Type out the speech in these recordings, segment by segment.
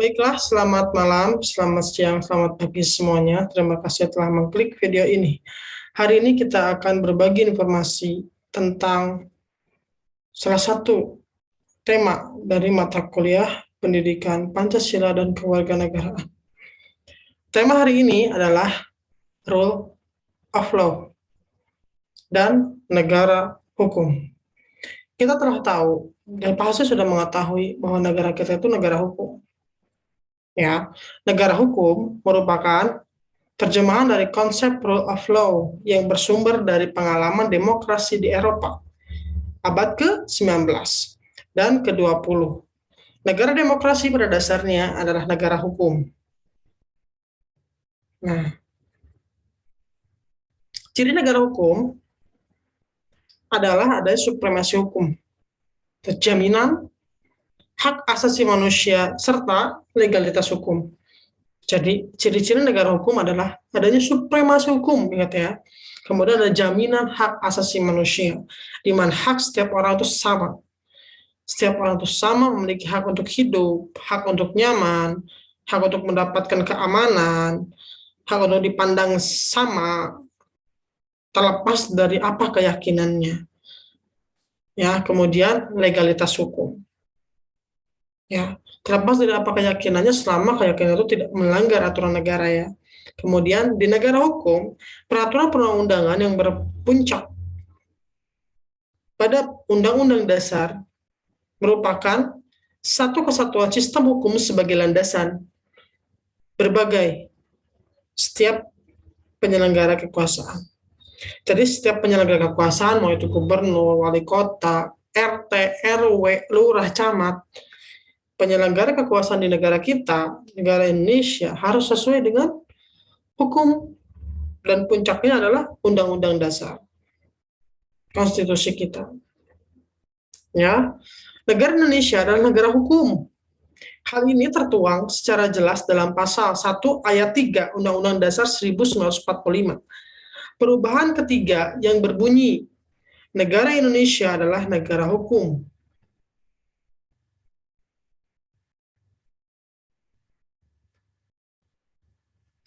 Baiklah, selamat malam, selamat siang, selamat pagi semuanya. Terima kasih telah mengklik video ini. Hari ini kita akan berbagi informasi tentang salah satu tema dari mata kuliah Pendidikan Pancasila dan Kewarganegaraan. Tema hari ini adalah Rule of Law dan negara hukum. Kita telah tahu dan pasti sudah mengetahui bahwa negara kita itu negara hukum. Ya, negara hukum merupakan terjemahan dari konsep rule of law yang bersumber dari pengalaman demokrasi di Eropa abad ke-19 dan ke-20. Negara demokrasi pada dasarnya adalah negara hukum. Nah, ciri negara hukum adalah ada supremasi hukum, jaminan hak asasi manusia, serta legalitas hukum. Jadi, ciri-ciri negara hukum adalah adanya supremasi hukum, ingat ya. Kemudian ada jaminan hak asasi manusia, di mana hak setiap orang itu sama. Setiap orang itu sama memiliki hak untuk hidup, hak untuk nyaman, hak untuk mendapatkan keamanan, hak untuk dipandang sama, terlepas dari apa keyakinannya. Ya, kemudian legalitas hukum. Ya, terlepas dari apa keyakinannya selama keyakinan itu tidak melanggar aturan negara ya. Kemudian di negara hukum, peraturan perundang-undangan yang berpuncak pada Undang-Undang Dasar merupakan satu kesatuan sistem hukum sebagai landasan berbagai setiap penyelenggara kekuasaan. Jadi setiap penyelenggara kekuasaan, mau itu gubernur, wali kota, RT, RW, lurah, camat, penyelenggara kekuasaan di negara kita, negara Indonesia, harus sesuai dengan hukum. Dan puncaknya adalah Undang-Undang Dasar, konstitusi kita. Ya, negara Indonesia adalah negara hukum. Hal ini tertuang secara jelas dalam pasal 1 ayat 3 Undang-Undang Dasar 1945. Perubahan ketiga yang berbunyi, negara Indonesia adalah negara hukum.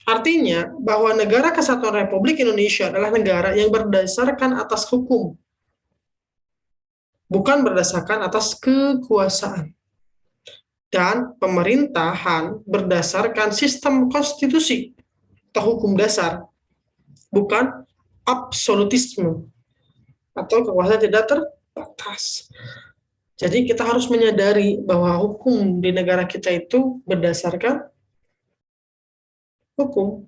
Artinya bahwa negara Kesatuan Republik Indonesia adalah negara yang berdasarkan atas hukum, bukan berdasarkan atas kekuasaan. Dan pemerintahan berdasarkan sistem konstitusi atau hukum dasar, bukan absolutisme atau kekuasaan tidak terbatas. Jadi kita harus menyadari bahwa hukum di negara kita itu berdasarkan hukum,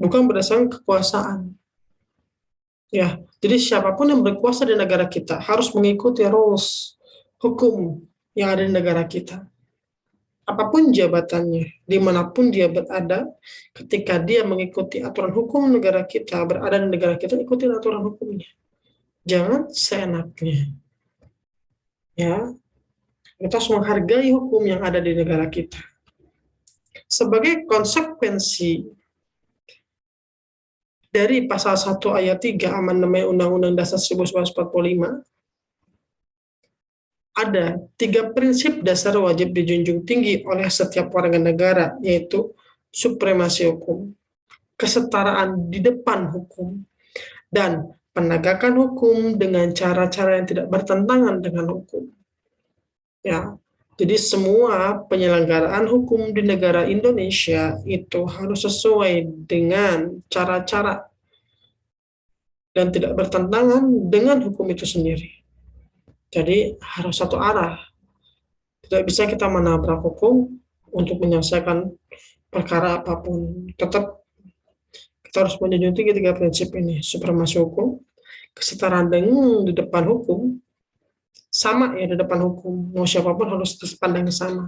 bukan berdasarkan kekuasaan. Ya, jadi siapapun yang berkuasa di negara kita harus mengikuti rules hukum yang ada di negara kita. Apapun jabatannya, dimanapun dia berada, ketika dia mengikuti aturan hukum negara kita, berada di negara kita, ikuti aturan hukumnya. Jangan seenaknya. Ya, kita harus menghargai hukum yang ada di negara kita. Sebagai konsekuensi dari pasal 1 ayat 3 amandemen Undang-Undang Dasar 1945, ada 3 prinsip dasar wajib dijunjung tinggi oleh setiap warga negara, yaitu supremasi hukum, kesetaraan di depan hukum, dan penegakan hukum dengan cara-cara yang tidak bertentangan dengan hukum. Ya, jadi semua penyelenggaraan hukum di negara Indonesia itu harus sesuai dengan cara-cara dan tidak bertentangan dengan hukum itu sendiri. Jadi harus satu arah. Tidak bisa kita menabrak hukum untuk menyelesaikan perkara apapun. Tetap kita harus menjunjung tinggi 3 prinsip ini. Supremasi hukum, kesetaraan di depan hukum, sama ya di depan hukum. Mau siapapun harus dipandang sama.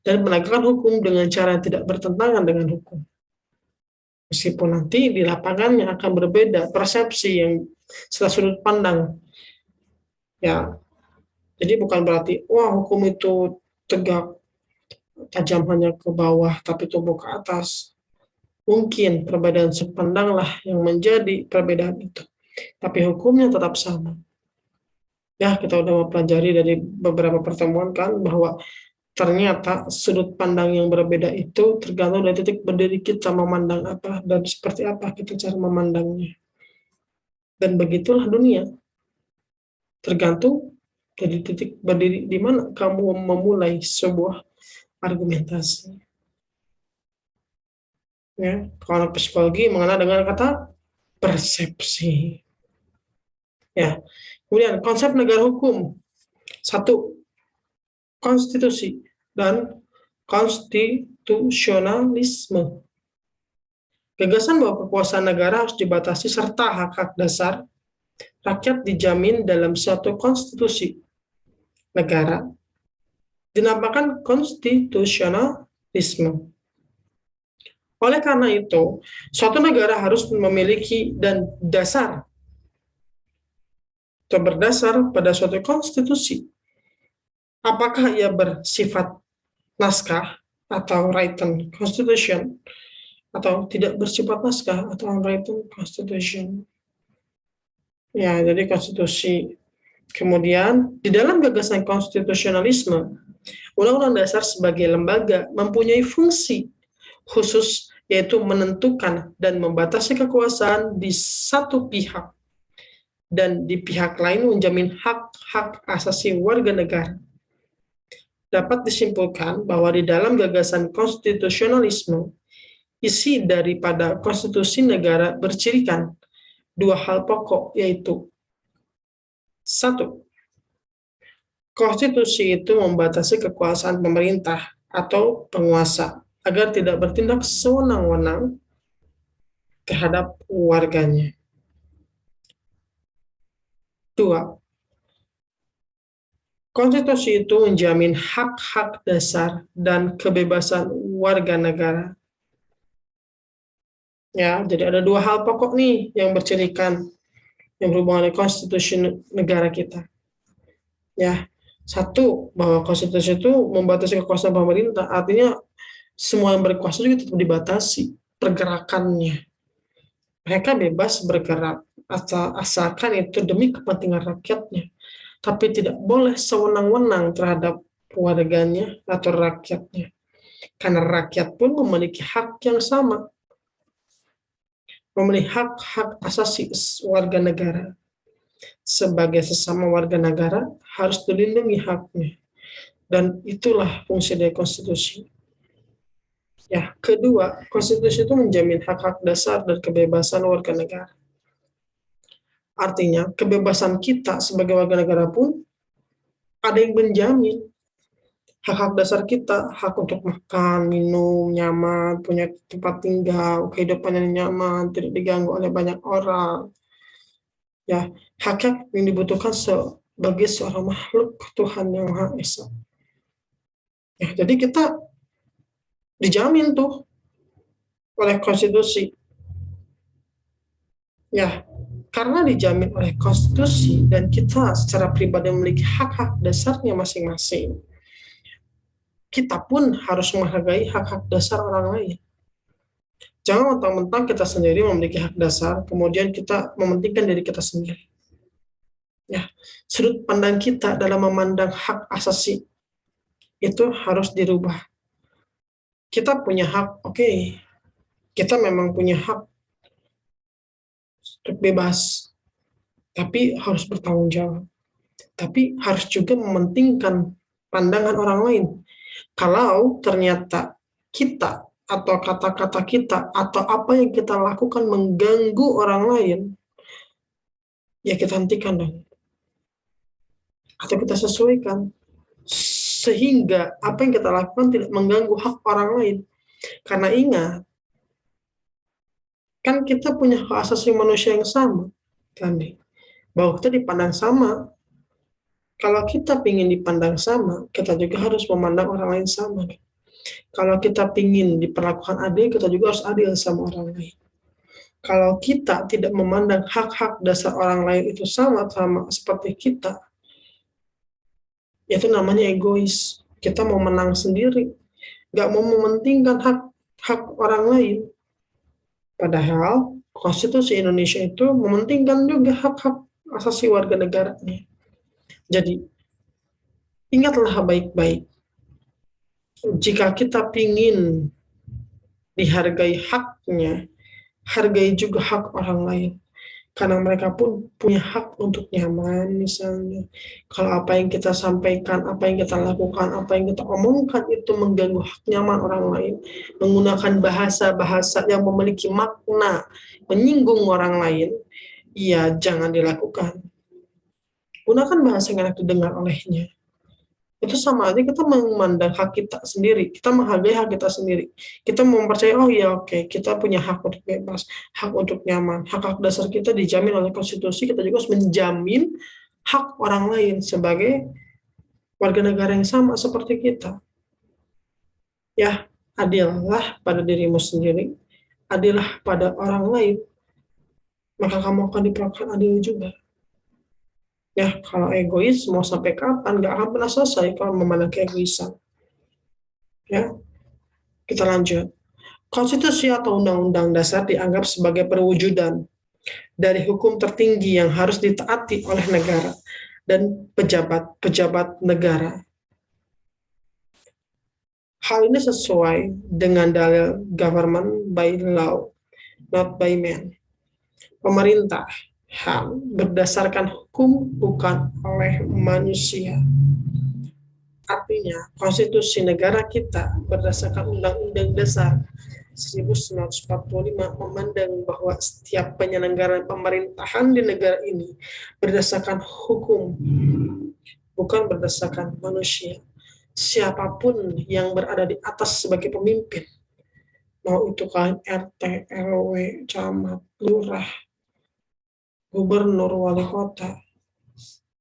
Dan penegakan hukum dengan cara yang tidak bertentangan dengan hukum. Meskipun nanti di lapangannya akan berbeda persepsi yang setelah sudut pandang. Ya, jadi bukan berarti, wah hukum itu tegak, tajam hanya ke bawah, tapi tumbuh ke atas. Mungkin perbedaan sudut pandang lah yang menjadi perbedaan itu. Tapi hukumnya tetap sama. Ya, kita udah mempelajari dari beberapa pertemuan kan, bahwa ternyata sudut pandang yang berbeda itu tergantung dari titik berdiri kita memandang apa dan seperti apa kita cara memandangnya. Dan begitulah dunia, tergantung dari titik berdiri di mana kamu memulai sebuah argumentasi. Ya, kalau psikologi mengenal dengan kata persepsi. Ya, kemudian konsep negara hukum. Satu, konstitusi dan konstitusionalisme. Gagasan bahwa kekuasaan negara harus dibatasi serta hak-hak dasar rakyat dijamin dalam suatu konstitusi negara dinamakan konstitusionalisme. Oleh karena itu, suatu negara harus memiliki dan dasar atau berdasar pada suatu konstitusi. Apakah ia bersifat naskah atau written constitution atau tidak bersifat naskah atau unwritten constitution. Ya, jadi konstitusi. Kemudian, di dalam gagasan konstitusionalisme, Undang-Undang Dasar sebagai lembaga mempunyai fungsi khusus yaitu menentukan dan membatasi kekuasaan di satu pihak dan di pihak lain menjamin hak-hak asasi warga negara. Dapat disimpulkan bahwa di dalam gagasan konstitusionalisme, isi daripada konstitusi negara bercirikan dua hal pokok, yaitu satu, konstitusi itu membatasi kekuasaan pemerintah atau penguasa agar tidak bertindak sewenang-wenang terhadap warganya. Dua, konstitusi itu menjamin hak-hak dasar dan kebebasan warga negara. Ya, jadi ada dua hal pokok nih yang bercirikan yang berhubungan dengan konstitusi negara kita. Ya, satu, bahwa konstitusi itu membatasi kekuasaan pemerintah, artinya semua yang berkuasa juga tetap dibatasi pergerakannya. Mereka bebas bergerak asalkan itu demi kepentingan rakyatnya, tapi tidak boleh sewenang-wenang terhadap warganya atau rakyatnya, karena rakyat pun memiliki hak yang sama, memiliki hak-hak asasi warga negara. Sebagai sesama warga negara harus dilindungi haknya, dan itulah fungsi dari konstitusi. Ya, kedua, konstitusi itu menjamin hak-hak dasar dan kebebasan warga negara. Artinya, kebebasan kita sebagai warga negara pun ada yang menjamin. Hak-hak dasar kita, hak untuk makan, minum, nyaman, punya tempat tinggal, kehidupan yang nyaman, tidak diganggu oleh banyak orang. Ya, hak-hak yang dibutuhkan sebagai seorang makhluk Tuhan yang Maha Esa. Ya, jadi kita dijamin tuh oleh konstitusi. Ya, karena dijamin oleh konstitusi dan kita secara pribadi memiliki hak-hak dasarnya masing-masing, kita pun harus menghargai hak-hak dasar orang lain. Jangan mentang-mentang kita sendiri memiliki hak dasar, kemudian kita mementingkan diri kita sendiri. Ya, sudut pandang kita dalam memandang hak asasi itu harus dirubah. Kita punya hak, oke. Kita memang punya hak untuk bebas, tapi harus bertanggung jawab. Tapi harus juga mementingkan pandangan orang lain. Kalau ternyata kita atau kata-kata kita atau apa yang kita lakukan mengganggu orang lain, ya kita hentikan dong. Atau kita sesuaikan. Sehingga apa yang kita lakukan tidak mengganggu hak orang lain. Karena ingat, kan kita punya hak asasi manusia yang sama. Kan? Bahwa kita dipandang sama. Kalau kita ingin dipandang sama, kita juga harus memandang orang lain sama. Kalau kita ingin diperlakukan adil, kita juga harus adil sama orang lain. Kalau kita tidak memandang hak-hak dasar orang lain itu sama seperti kita, itu namanya egois. Kita mau menang sendiri, nggak mau mementingkan hak orang lain. Padahal konstitusi Indonesia itu mementingkan juga hak-hak asasi warga negaranya. Jadi, ingatlah baik-baik Jika kita ingin dihargai haknya, hargai juga hak orang lain. Karena mereka pun punya hak untuk nyaman misalnya. Kalau apa yang kita sampaikan, apa yang kita lakukan, apa yang kita omongkan itu mengganggu hak nyaman orang lain, menggunakan bahasa-bahasa yang memiliki makna, menyinggung orang lain, ya jangan dilakukan. Gunakan bahasa yang enak didengar olehnya. Itu sama aja kita memandang hak kita sendiri, kita menghargai hak kita sendiri, kita mempercayai, oh ya oke, kita punya hak untuk bebas, hak untuk nyaman, hak-hak dasar kita dijamin oleh konstitusi, kita juga harus menjamin hak orang lain sebagai warga negara yang sama seperti kita. Ya, adillah pada dirimu sendiri, adillah pada orang lain, maka kamu akan diperlakukan adil juga. Ya, kalau egois mau sampai kapan, nggak akan pernah selesai kalau memandang keegoisan. Ya, kita lanjut. Konstitusi atau undang-undang dasar dianggap sebagai perwujudan dari hukum tertinggi yang harus ditaati oleh negara dan pejabat-pejabat negara. Hal ini sesuai dengan dalil government by law, not by man. Pemerintah berdasarkan hukum bukan oleh manusia. Artinya, konstitusi negara kita berdasarkan Undang-Undang Dasar 1945 memandang bahwa setiap penyelenggaraan pemerintahan di negara ini berdasarkan hukum, bukan berdasarkan manusia. Siapapun yang berada di atas sebagai pemimpin, mau itu kalian RT, RW, camat, lurah, gubernur, wali kota,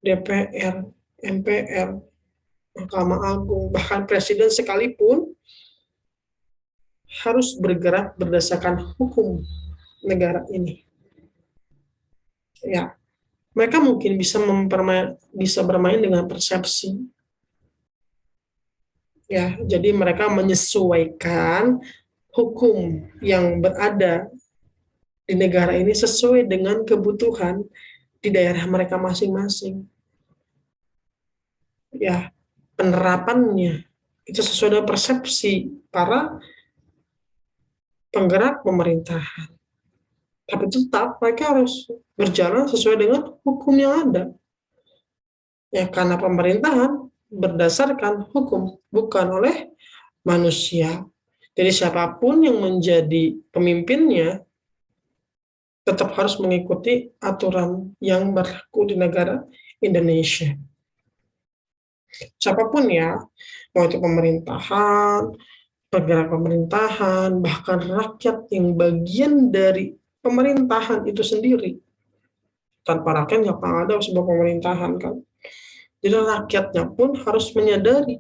DPR, MPR, Mahkamah Agung, bahkan presiden sekalipun, harus bergerak berdasarkan hukum negara ini. Ya, mereka mungkin bisa bermain dengan persepsi. Ya, jadi mereka menyesuaikan hukum yang berada di negara ini sesuai dengan kebutuhan di daerah mereka masing-masing. Ya, penerapannya itu sesuai dengan persepsi para penggerak pemerintahan. Tapi tetap mereka harus berjalan sesuai dengan hukum yang ada. Ya, karena pemerintahan berdasarkan hukum, bukan oleh manusia. Jadi siapapun yang menjadi pemimpinnya tetap harus mengikuti aturan yang berlaku di negara Indonesia. Siapapun ya, mau itu pemerintahan, penggerak pemerintahan, bahkan rakyat yang bagian dari pemerintahan itu sendiri. Tanpa rakyat nggak akan ada sebuah pemerintahan kan. Jadi rakyatnya pun harus menyadari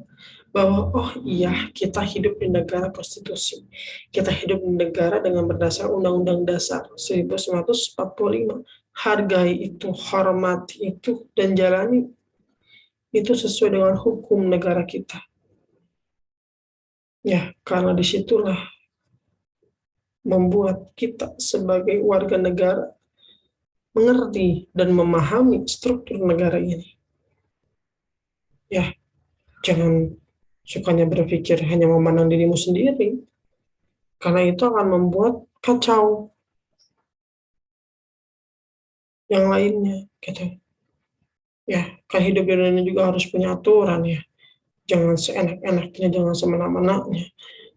bahwa oh iya kita hidup di negara konstitusi. Kita hidup di negara dengan berdasar Undang-Undang Dasar 1945. Hargai itu, hormati itu, dan jalani itu sesuai dengan hukum negara kita. Ya, karena disitulah membuat kita sebagai warga negara mengerti dan memahami struktur negara ini. Ya, jangan sukanya berpikir hanya memandang dirimu sendiri, karena itu akan membuat kacau yang lainnya, gitu. Ya, kan hidup di dunia juga harus punya aturan ya. Jangan seenak-enaknya, jangan semena-menanya.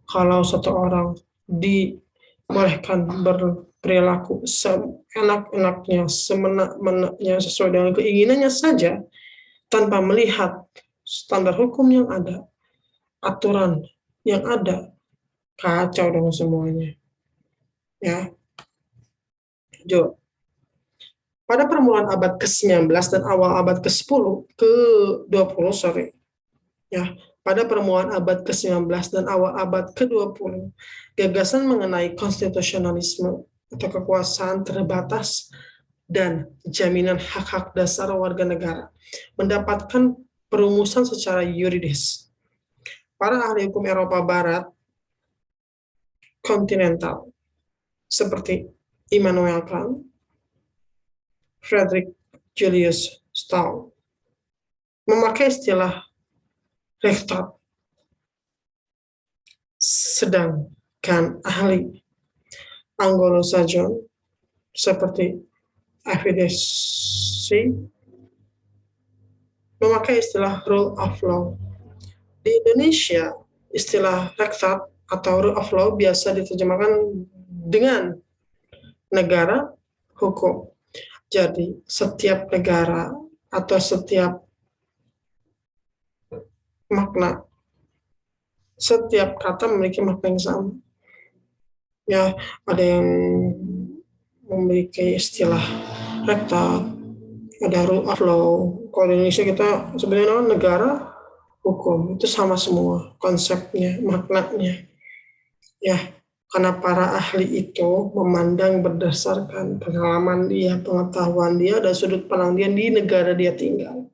Kalau satu orang dibolehkan berperilaku seenak-enaknya, semena-menanya sesuai dengan keinginannya saja, tanpa melihat standar hukum yang ada, aturan yang ada, kacau dong semuanya. Ya, Jo. Pada permulaan abad ke-19 dan awal abad ke-10, ke-20, sorry. Ya, pada permulaan abad ke-19 dan awal abad ke-20, gagasan mengenai konstitusionalisme atau kekuasaan terbatas dan jaminan hak-hak dasar warga negara mendapatkan perumusan secara yuridis. Para ahli hukum Eropa Barat kontinental seperti Immanuel Kant, Frederick Julius Stahl memakai istilah Rechtsstaat Sedangkan ahli anglo-sajon seperti evidence memakai istilah rule of law. Di Indonesia, istilah rektat atau rule of law biasa diterjemahkan dengan negara hukum. Jadi, setiap negara atau setiap makna, setiap kata memiliki makna yang sama. Ya, ada yang memiliki istilah rektat, ada rule of law. Kalau di Indonesia kita sebenarnya negara hukum, itu sama semua konsepnya, maknanya. Ya, karena para ahli itu memandang berdasarkan pengalaman dia, pengetahuan dia, dan sudut pandang dia di negara dia tinggal.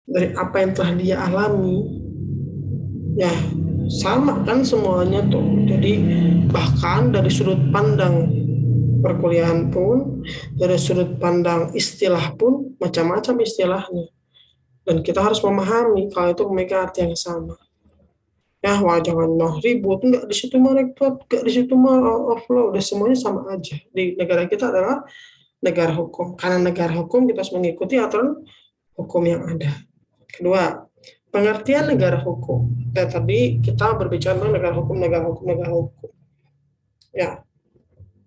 Dari apa yang telah dia alami, ya sama kan semuanya tuh. Jadi bahkan dari sudut pandang perkuliahan pun, dari sudut pandang istilah pun, macam-macam istilahnya. Dan kita harus memahami kalau itu memiliki arti yang sama. Ya, wah jangan mah ribut, enggak di situ mah rektor, enggak di situ mah of law, udah semuanya sama aja. Di negara kita adalah negara hukum. Karena negara hukum kita harus mengikuti aturan hukum yang ada. Kedua, pengertian negara hukum. Ya, tadi kita berbicara tentang negara hukum, negara hukum, negara hukum. Ya,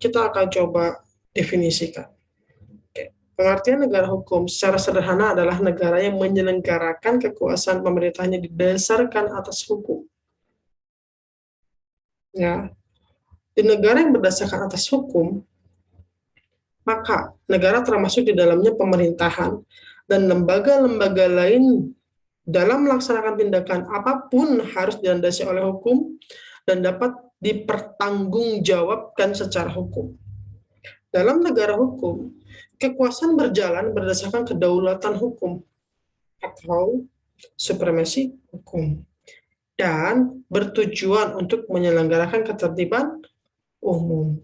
kita akan coba definisikan. Pengertian negara hukum secara sederhana adalah negara yang menyelenggarakan kekuasaan pemerintahnya didasarkan atas hukum. Ya, di negara yang berdasarkan atas hukum, maka negara termasuk di dalamnya pemerintahan dan lembaga-lembaga lain dalam melaksanakan tindakan apapun harus dilandasi oleh hukum dan dapat dipertanggungjawabkan secara hukum. Dalam negara hukum, kekuasaan berjalan berdasarkan kedaulatan hukum atau supremasi hukum dan bertujuan untuk menyelenggarakan ketertiban umum.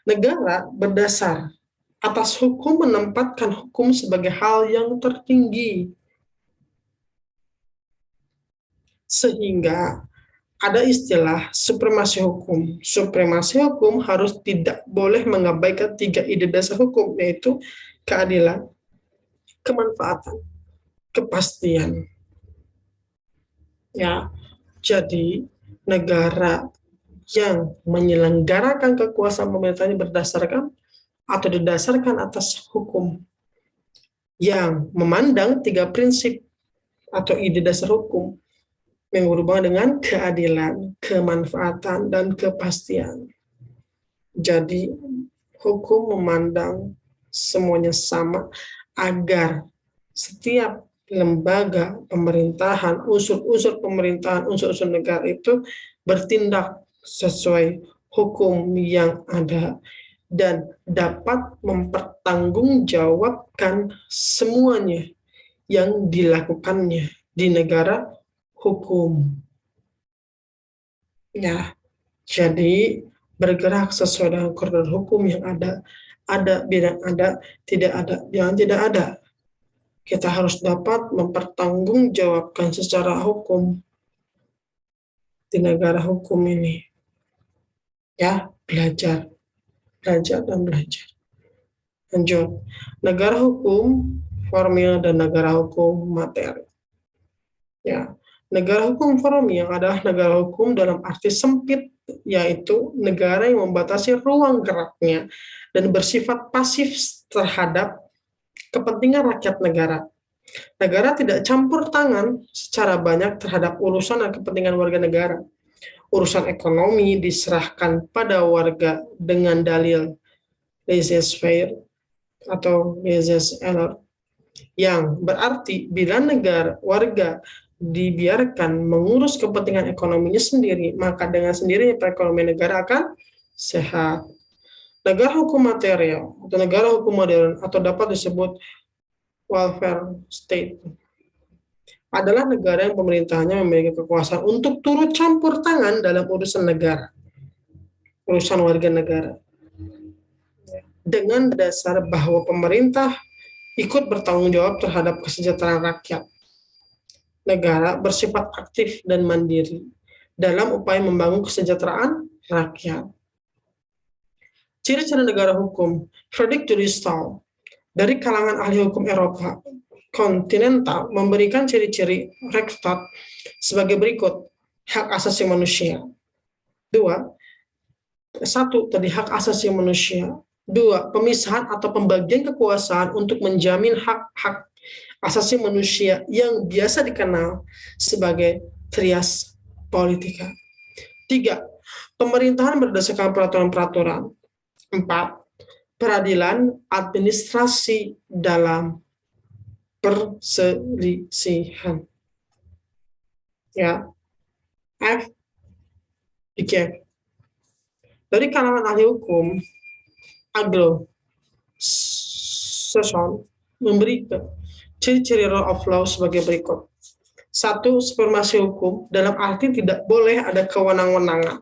Negara berdasar atas hukum menempatkan hukum sebagai hal yang tertinggi. Sehingga ada istilah supremasi hukum. Supremasi hukum harus tidak boleh mengabaikan 3 ide dasar hukum, yaitu keadilan, kemanfaatan, kepastian. Ya, jadi negara yang menyelenggarakan kekuasaan pemerintahnya berdasarkan atau didasarkan atas hukum yang memandang 3 prinsip atau ide dasar hukum yang berhubungan dengan keadilan, kemanfaatan, dan kepastian. Jadi hukum memandang semuanya sama agar setiap lembaga pemerintahan, unsur-unsur pemerintahan, unsur-unsur negara itu bertindak sesuai hukum yang ada dan dapat mempertanggungjawabkan semuanya yang dilakukannya di negara hukum. Ya, jadi bergerak sesuai dengan koridor hukum yang ada bidang ada, tidak ada, yang tidak ada. Kita harus dapat mempertanggungjawabkan secara hukum di negara hukum ini. Ya, belajar dan belajar. Lanjut, negara hukum formil dan negara hukum materi. Ya, negara hukum formil adalah negara hukum dalam arti sempit, yaitu negara yang membatasi ruang geraknya dan bersifat pasif terhadap kepentingan rakyat negara. Negara tidak campur tangan secara banyak terhadap urusan dan kepentingan warga negara. Urusan ekonomi diserahkan pada warga dengan dalil laissez-faire atau laissez-aller, yang berarti bila warga dibiarkan mengurus kepentingan ekonominya sendiri, maka dengan sendirinya perekonomian negara akan sehat. Negara hukum material atau negara hukum modern atau dapat disebut welfare state adalah negara yang pemerintahannya memiliki kekuasaan untuk turut campur tangan dalam urusan negara, urusan warga negara, dengan dasar bahwa pemerintah ikut bertanggung jawab terhadap kesejahteraan rakyat. Negara bersifat aktif dan mandiri dalam upaya membangun kesejahteraan rakyat. Ciri-ciri negara hukum. Frederick Juristol dari kalangan ahli hukum Eropa kontinental memberikan ciri-ciri Rechtsstaat sebagai berikut. Hak asasi manusia. 1. Hak asasi manusia. 2. Pemisahan atau pembagian kekuasaan untuk menjamin hak-hak asasi manusia yang biasa dikenal sebagai trias politika. 3. Pemerintahan berdasarkan peraturan-peraturan. 4. Peradilan administrasi dalam perselisihan. Ya. F. Dikir. Dari kalangan ahli hukum, Anglo-Saxon memberi ciri-ciri rule of law sebagai berikut. 1. Supremasi hukum, dalam arti tidak boleh ada kewenang-wenangan,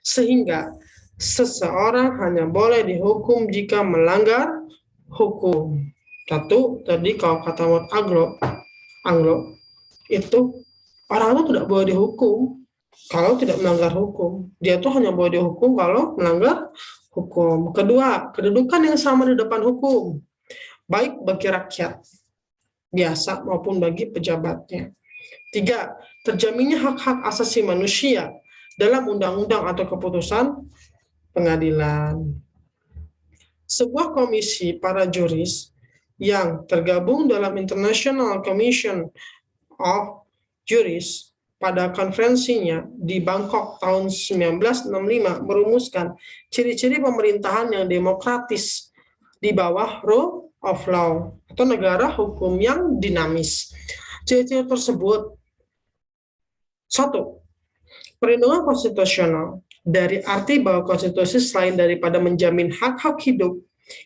sehingga seseorang hanya boleh dihukum jika melanggar hukum. 1. Tadi kalau kata Anglo itu orang itu tidak boleh dihukum kalau tidak melanggar hukum. Dia tuh hanya boleh dihukum kalau melanggar hukum. 2. Kedudukan yang sama di depan hukum, baik bagi rakyat biasa maupun bagi pejabatnya. 3. Terjaminnya hak-hak asasi manusia dalam undang-undang atau keputusan pengadilan. Sebuah komisi para juris yang tergabung dalam International Commission of Juris pada konferensinya di Bangkok tahun 1965 merumuskan ciri-ciri pemerintahan yang demokratis di bawah rule of law atau negara hukum yang dinamis. Ciri-ciri tersebut: 1. Perlindungan konstitusional, dari arti bahwa konstitusi selain daripada menjamin hak-hak hidup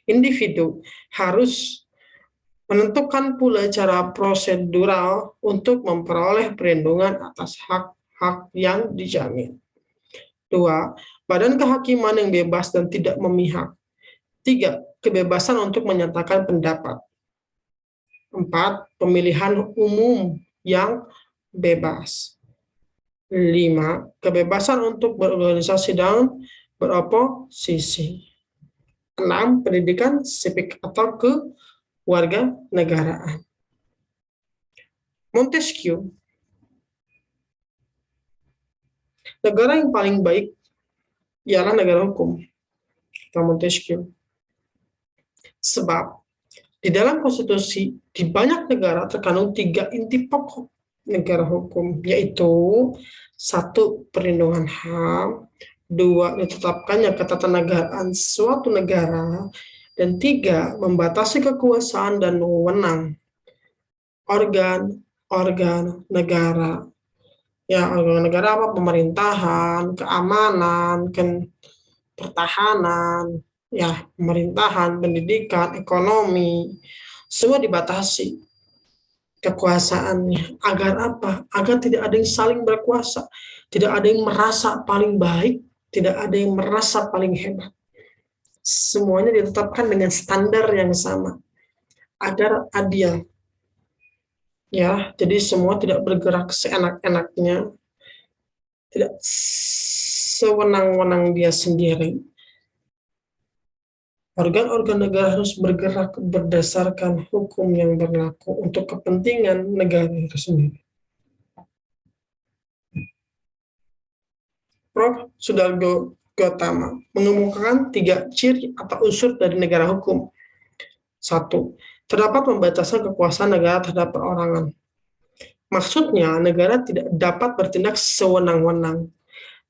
individu, harus menentukan pula cara prosedural untuk memperoleh perlindungan atas hak-hak yang dijamin. 2. Badan kehakiman yang bebas dan tidak memihak. 3. Kebebasan untuk menyatakan pendapat. 4. Pemilihan umum yang bebas. 5. Kebebasan untuk berorganisasi dan beroposisi. 6. Pendidikan sipil atau kewarganegaraan. Montesquieu, negara yang paling baik ialah negara hukum, kata Montesquieu. Sebab di dalam konstitusi di banyak negara terkandung 3 inti pokok negara hukum, yaitu 1. Perlindungan HAM, 2. Ditetapkannya ketatanegaraan suatu negara, dan 3. Membatasi kekuasaan dan wewenang organ negara. Ya, organ negara apa? Pemerintahan, keamanan, pertahanan, ya, pemerintahan, pendidikan, ekonomi, semua dibatasi kekuasaannya. Agar apa? Agar tidak ada yang saling berkuasa, tidak ada yang merasa paling baik, tidak ada yang merasa paling hebat. Semuanya ditetapkan dengan standar yang sama agar adil. Ya, jadi semua tidak bergerak seenak-enaknya, tidak sewenang-wenang dia sendiri. Organ-organ negara harus bergerak berdasarkan hukum yang berlaku untuk kepentingan negara itu sendiri. Prof. Sudargo Gautama mengemukakan 3 ciri atau unsur dari negara hukum. 1. Terdapat pembatasan kekuasaan negara terhadap perorangan. Maksudnya, negara tidak dapat bertindak sewenang-wenang.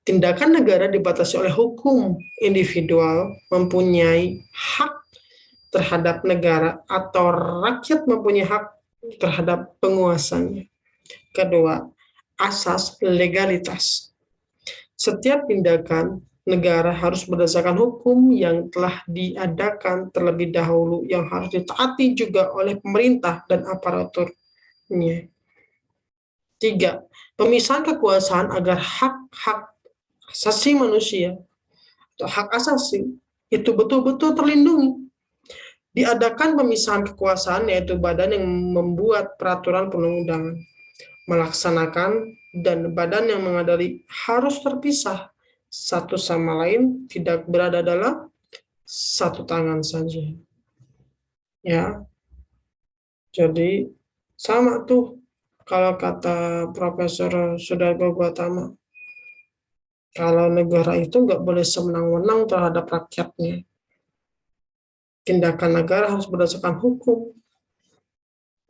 Tindakan negara dibatasi oleh hukum. Individual mempunyai hak terhadap negara atau rakyat mempunyai hak terhadap penguasanya. 2. Asas legalitas. Setiap tindakan negara harus berdasarkan hukum yang telah diadakan terlebih dahulu, yang harus ditaati juga oleh pemerintah dan aparaturnya. 3. Pemisahan kekuasaan agar hak-hak asasi manusia atau hak asasi itu betul-betul terlindungi. Diadakan pemisahan kekuasaan, yaitu badan yang membuat peraturan perundang-undangan. melaksanakan, dan badan yang mengadili harus terpisah satu sama lain, tidak berada dalam satu tangan saja. Ya, jadi sama tuh kalau kata Profesor Sudargo Gautama, kalau negara itu nggak boleh semenang-menang terhadap rakyatnya. Tindakan negara harus berdasarkan hukum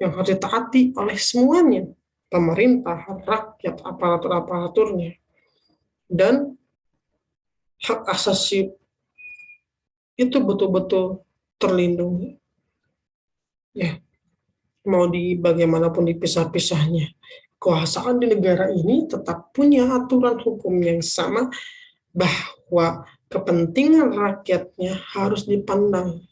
yang harus ditaati oleh semuanya, pemerintah, rakyat, aparatur-aparaturnya, dan hak asasi itu betul-betul terlindungi. Ya, mau di bagaimanapun dipisah-pisahnya, kekuasaan di negara ini tetap punya aturan hukum yang sama, bahwa kepentingan rakyatnya harus dipandang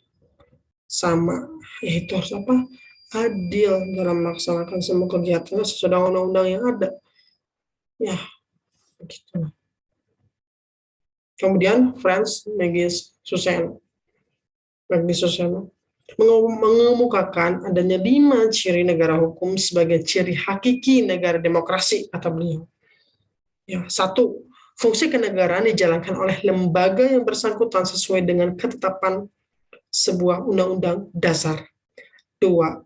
sama, yaitu harus apa? Adil dalam melaksanakan semua kegiatannya sesuai dengan undang-undang yang ada. Ya, begitu. Kemudian Franz Megis Suseno mengemukakan adanya 5 ciri negara hukum sebagai ciri hakiki negara demokrasi, kata beliau. Ya, 1. Fungsi kenegaraan dijalankan oleh lembaga yang bersangkutan sesuai dengan ketetapan sebuah undang-undang dasar. 2.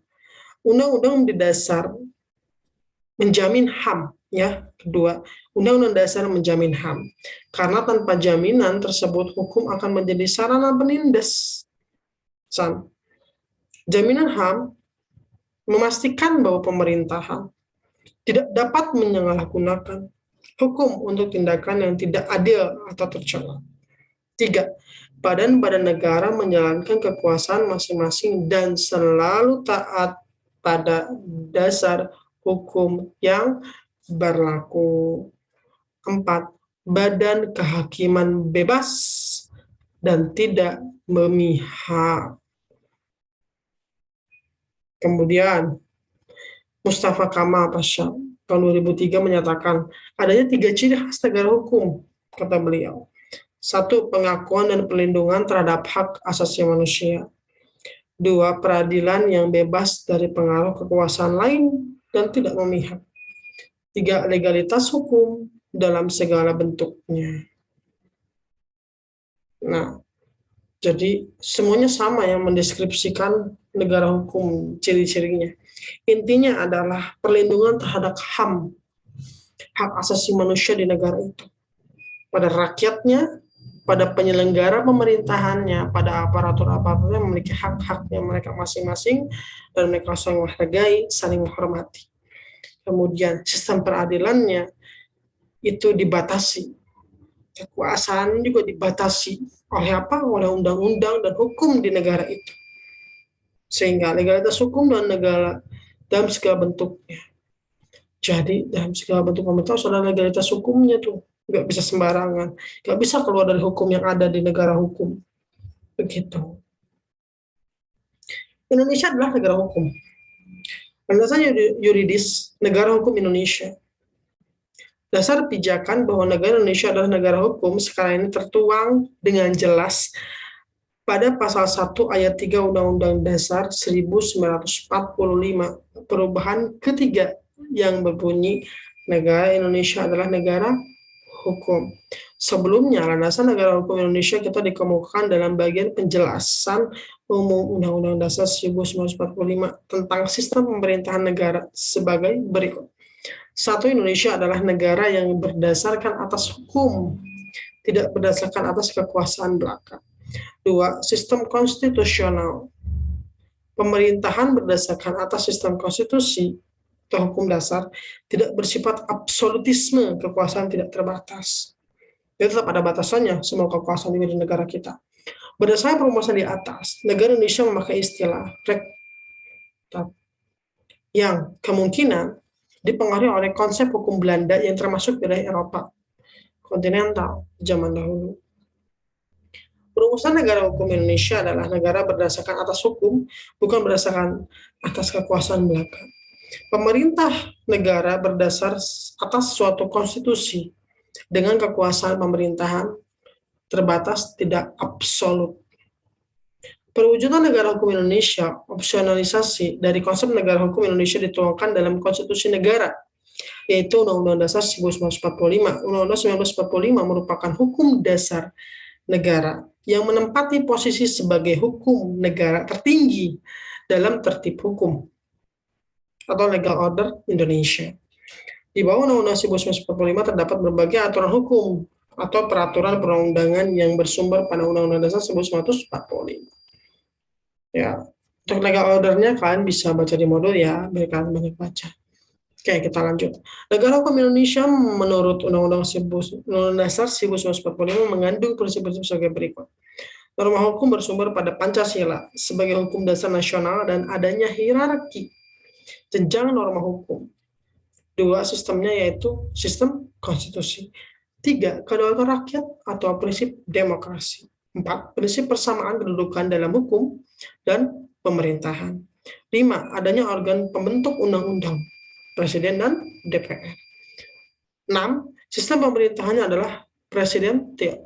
Undang-undang dasar menjamin HAM. Ya, kedua, Undang-Undang Dasar menjamin HAM. Karena tanpa jaminan tersebut, hukum akan menjadi sarana penindas. Jaminan HAM memastikan bahwa pemerintahan tidak dapat menyalahgunakan hukum untuk tindakan yang tidak adil atau tercela. 3. Badan-badan negara menjalankan kekuasaan masing-masing dan selalu taat pada dasar hukum yang berlaku. 4. Badan kehakiman bebas dan tidak memihak. Kemudian, Mustafa Kamal Pasha tahun 2003 menyatakan adanya 3 ciri khas negara hukum, kata beliau. 1. Pengakuan dan perlindungan terhadap hak asasi manusia. 2. Peradilan yang bebas dari pengaruh kekuasaan lain dan tidak memihak. 3. Legalitas hukum dalam segala bentuknya. Nah, jadi semuanya sama yang mendeskripsikan negara hukum, ciri-cirinya. Intinya adalah perlindungan terhadap HAM, hak asasi manusia di negara itu, pada rakyatnya, pada penyelenggara pemerintahannya, pada aparatur-aparatur yang memiliki hak-haknya mereka masing-masing, dan mereka saling menghargai, saling menghormati. Kemudian sistem peradilannya itu dibatasi, kekuasaan juga dibatasi oleh apa? Oleh undang-undang dan hukum di negara itu. Sehingga legalitas hukum dan negara dalam segala bentuknya. Jadi dalam segala bentuk pemerintahan sudah legalitas hukumnya tuh. Nggak bisa sembarangan. Nggak bisa keluar dari hukum yang ada di negara hukum. Begitu. Indonesia adalah negara hukum. Landasan yuridis negara hukum Indonesia. Dasar pijakan bahwa negara Indonesia adalah negara hukum sekarang ini tertuang dengan jelas pada pasal 1 ayat 3 Undang-Undang Dasar 1945, perubahan ketiga yang berbunyi negara Indonesia adalah negara hukum. Sebelumnya, landasan negara hukum Indonesia kita dikemukakan dalam bagian penjelasan umum Undang-Undang Dasar 1945 tentang sistem pemerintahan negara sebagai berikut. 1. Indonesia adalah negara yang berdasarkan atas hukum, tidak berdasarkan atas kekuasaan belaka. 2. Sistem konstitusional. Pemerintahan berdasarkan atas sistem konstitusi atau hukum dasar tidak bersifat absolutisme, kekuasaan tidak terbatas. Itu tetap ada batasannya, semua kekuasaan di negara kita. Berdasarkan perumusan di atas, negara Indonesia memakai istilah rektat yang kemungkinan dipengaruhi oleh konsep hukum Belanda yang termasuk wilayah Eropa kontinental zaman dahulu. Perumusan negara hukum Indonesia adalah negara berdasarkan atas hukum, bukan berdasarkan atas kekuasaan belaka. Pemerintah negara berdasar atas suatu konstitusi dengan kekuasaan pemerintahan terbatas, tidak absolut. Perwujudan negara hukum Indonesia, opsionalisasi dari konsep negara hukum Indonesia dituangkan dalam konstitusi negara yaitu Undang-Undang Dasar 1945. Undang-Undang 1945 merupakan hukum dasar negara yang menempati posisi sebagai hukum negara tertinggi dalam tertib hukum atau legal order Indonesia. Di bawah Undang-Undang 1945 terdapat berbagai aturan hukum atau peraturan perundang-undangan yang bersumber pada Undang-Undang Dasar 1945. Ya, untuk legal ordernya kalian bisa baca di modul ya, biar kalian banyak baca. Oke, kita lanjut. Negara hukum Indonesia menurut Undang-Undang Dasar 1945 mengandung prinsip-prinsip sebagai berikut. Norma hukum bersumber pada Pancasila sebagai hukum dasar nasional dan adanya hierarki jenjang norma hukum. 2, sistemnya yaitu sistem konstitusi. 3, kedaulatan rakyat atau prinsip demokrasi. 4, prinsip persamaan kedudukan dalam hukum dan pemerintahan. 5, adanya organ pembentuk undang-undang, Presiden dan DPR. 6, sistem pemerintahannya adalah presidensial.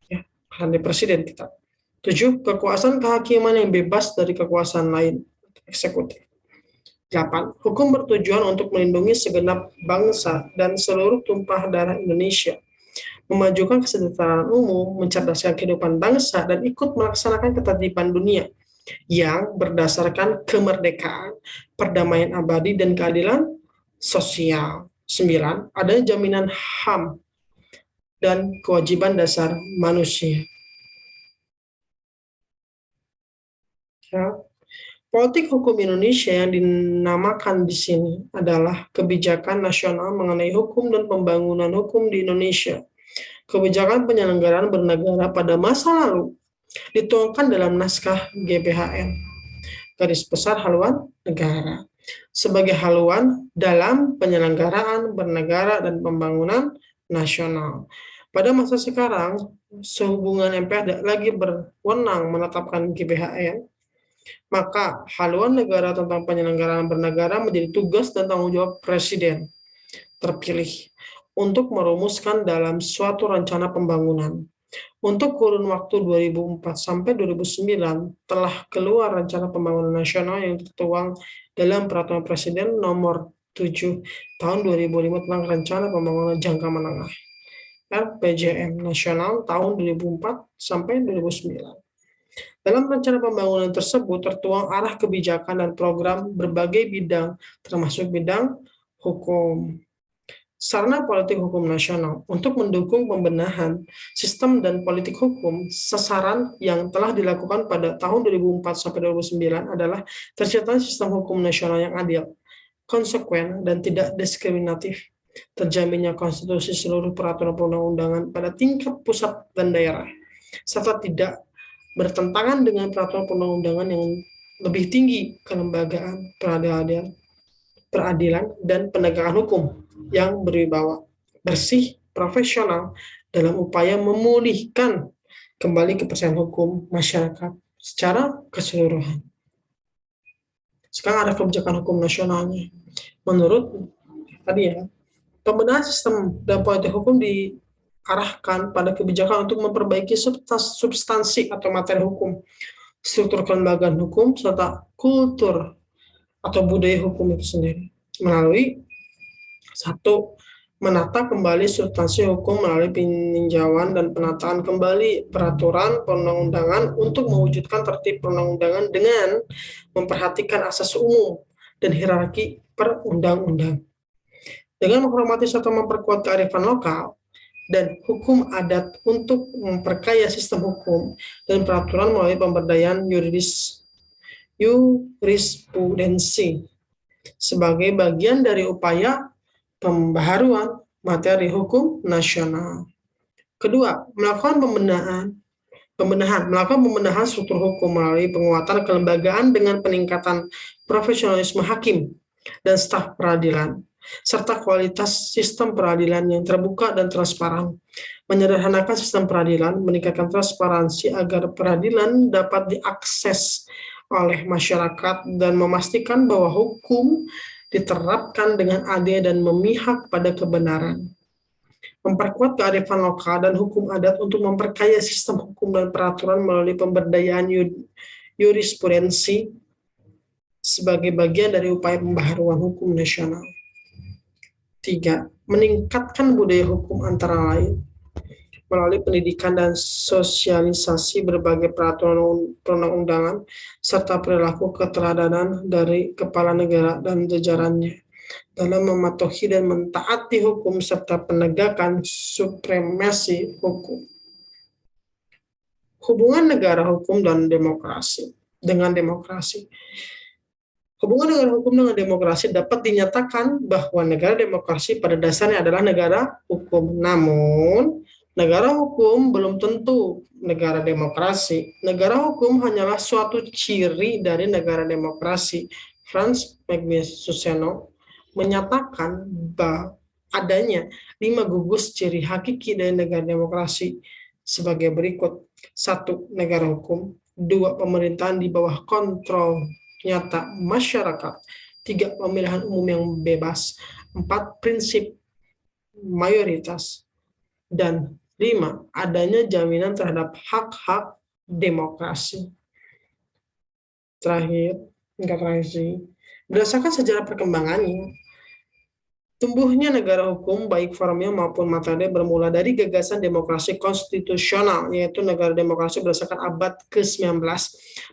Ya, karena presiden kita. 7, kekuasaan kehakiman yang bebas dari kekuasaan lain, eksekutif. 8, hukum bertujuan untuk melindungi segenap bangsa dan seluruh tumpah darah Indonesia, memajukan kesejahteraan umum, mencerdaskan kehidupan bangsa, dan ikut melaksanakan ketertiban dunia yang berdasarkan kemerdekaan, perdamaian abadi, dan keadilan sosial. 9, adanya jaminan HAM dan kewajiban dasar manusia. Ya. Politik hukum Indonesia yang dinamakan di sini adalah kebijakan nasional mengenai hukum dan pembangunan hukum di Indonesia. Kebijakan penyelenggaraan bernegara pada masa lalu dituangkan dalam naskah GBHN, garis besar haluan negara, sebagai haluan dalam penyelenggaraan bernegara dan pembangunan nasional. Pada masa sekarang, sehubungan MPR lagi berwenang menetapkan GBHN, maka haluan negara tentang penyelenggaraan bernegara menjadi tugas dan tanggung jawab Presiden terpilih untuk merumuskan dalam suatu rencana pembangunan. Untuk kurun waktu 2004 sampai 2009 telah keluar rencana pembangunan nasional yang tertuang dalam Peraturan Presiden nomor 7 tahun 2005 tentang rencana pembangunan jangka menengah RPJM nasional tahun 2004 sampai 2009. Dalam rencana pembangunan tersebut tertuang arah kebijakan dan program berbagai bidang, termasuk bidang hukum. Sarana politik hukum nasional untuk mendukung pembenahan sistem dan politik hukum, sasaran yang telah dilakukan pada tahun 2004 sampai 2009 adalah terciptanya sistem hukum nasional yang adil, konsekuen, dan tidak diskriminatif, terjaminnya konstitusi seluruh peraturan perundang-undangan pada tingkat pusat dan daerah, serta tidak bertentangan dengan peraturan perundang-undangan yang lebih tinggi kelembagaan peradilan dan penegakan hukum yang berwibawa, bersih, profesional dalam upaya memulihkan kembali kepercayaan hukum masyarakat secara keseluruhan. Sekarang ada kebijakan hukum nasionalnya. Menurut tadi ya, pembenahan sistem dan politik hukum diarahkan pada kebijakan untuk memperbaiki substansi atau materi hukum, struktur kelembagaan hukum, serta kultur atau budaya hukum itu sendiri melalui 1. Menata kembali substansi hukum melalui peninjauan dan penataan kembali peraturan perundang-undangan untuk mewujudkan tertib perundang-undangan dengan memperhatikan asas umum dan hierarki perundang-undang. Dengan menghormati serta memperkuat kearifan lokal dan hukum adat untuk memperkaya sistem hukum dan peraturan melalui pemberdayaan jurisprudensi sebagai bagian dari upaya pembaharuan materi hukum nasional. Kedua, melakukan pembenahan struktur hukum melalui penguatan kelembagaan dengan peningkatan profesionalisme hakim dan staf peradilan, serta kualitas sistem peradilan yang terbuka dan transparan. Menyederhanakan sistem peradilan, meningkatkan transparansi agar peradilan dapat diakses oleh masyarakat dan memastikan bahwa hukum diterapkan dengan adil dan memihak pada kebenaran. Memperkuat kearifan lokal dan hukum adat untuk memperkaya sistem hukum dan peraturan melalui pemberdayaan jurisprudensi sebagai bagian dari upaya pembaharuan hukum nasional. 3. Meningkatkan budaya hukum antara lain melalui pendidikan dan sosialisasi berbagai peraturan perundang-undangan serta perilaku keteladanan dari kepala negara dan jajarannya dalam mematuhi dan mentaati hukum serta penegakan supremasi hukum. Hubungan negara hukum dan demokrasi. Dengan demokrasi. Hubungan negara hukum dengan demokrasi dapat dinyatakan bahwa negara demokrasi pada dasarnya adalah negara hukum. Namun, negara hukum belum tentu negara demokrasi. Negara hukum hanyalah suatu ciri dari negara demokrasi. Franz Magnisuseno menyatakan bahwa adanya 5 gugus ciri hakiki dari negara demokrasi sebagai berikut. 1. Negara hukum. 2. Pemerintahan di bawah kontrol nyata masyarakat. 3. Pemilihan umum yang bebas. 4. Prinsip mayoritas. Dan 5. Adanya jaminan terhadap hak-hak demokrasi. Terakhir, berdasarkan sejarah perkembangannya, tumbuhnya negara hukum baik formil maupun material bermula dari gagasan demokrasi konstitusional, yaitu negara demokrasi berdasarkan abad ke-19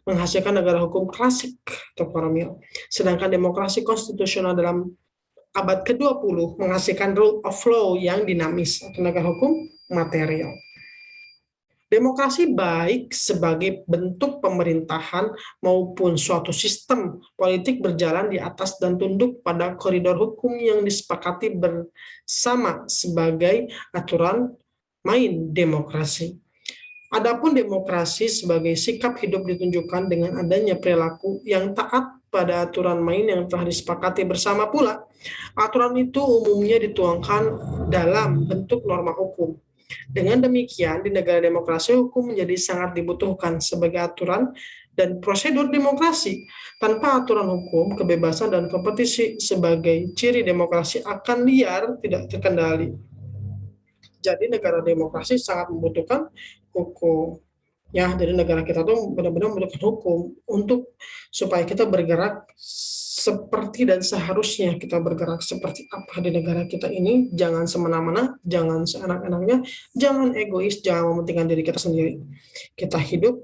menghasilkan negara hukum klasik atau formil. Sedangkan demokrasi konstitusional dalam abad ke-20 menghasilkan rule of law yang dinamis atau negara hukum material. Demokrasi baik sebagai bentuk pemerintahan maupun suatu sistem politik berjalan di atas dan tunduk pada koridor hukum yang disepakati bersama sebagai aturan main demokrasi. Adapun demokrasi sebagai sikap hidup ditunjukkan dengan adanya perilaku yang taat pada aturan main yang telah disepakati bersama pula. Aturan itu umumnya dituangkan dalam bentuk norma hukum. Dengan demikian, di negara demokrasi, hukum menjadi sangat dibutuhkan sebagai aturan dan prosedur demokrasi. Tanpa aturan hukum, kebebasan dan kompetisi sebagai ciri demokrasi akan liar, tidak terkendali. Jadi negara demokrasi sangat membutuhkan hukum. Ya, jadi negara kita tuh benar-benar membutuhkan hukum untuk supaya kita bergerak seperti dan seharusnya kita bergerak seperti apa di negara kita ini. Jangan semena-mena, jangan seenak-enaknya, jangan egois, jangan mementingkan diri kita sendiri. Kita hidup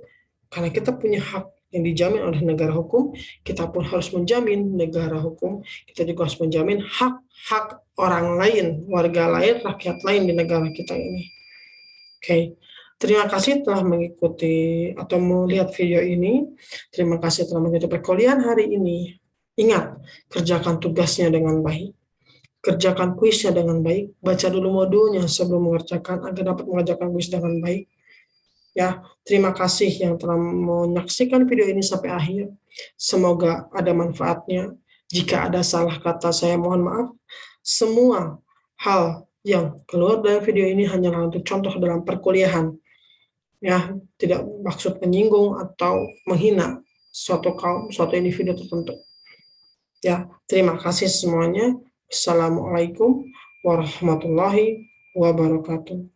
karena kita punya hak yang dijamin oleh negara hukum, kita pun harus menjamin negara hukum, kita juga harus menjamin hak-hak orang lain, warga lain, rakyat lain di negara kita ini. Oke. Terima kasih telah mengikuti atau melihat video ini. Terima kasih telah mengikuti perkuliahan hari ini. Ingat, kerjakan tugasnya dengan baik. Kerjakan kuisnya dengan baik. Baca dulu modulnya sebelum mengerjakan agar dapat mengerjakan kuis dengan baik. Ya, terima kasih yang telah menyaksikan video ini sampai akhir. Semoga ada manfaatnya. Jika ada salah kata, saya mohon maaf. Semua hal yang keluar dari video ini hanyalah untuk contoh dalam perkuliahan. Ya, tidak maksud menyinggung atau menghina suatu kaum, suatu individu tertentu. Ya, terima kasih semuanya. Assalamualaikum warahmatullahi wabarakatuh.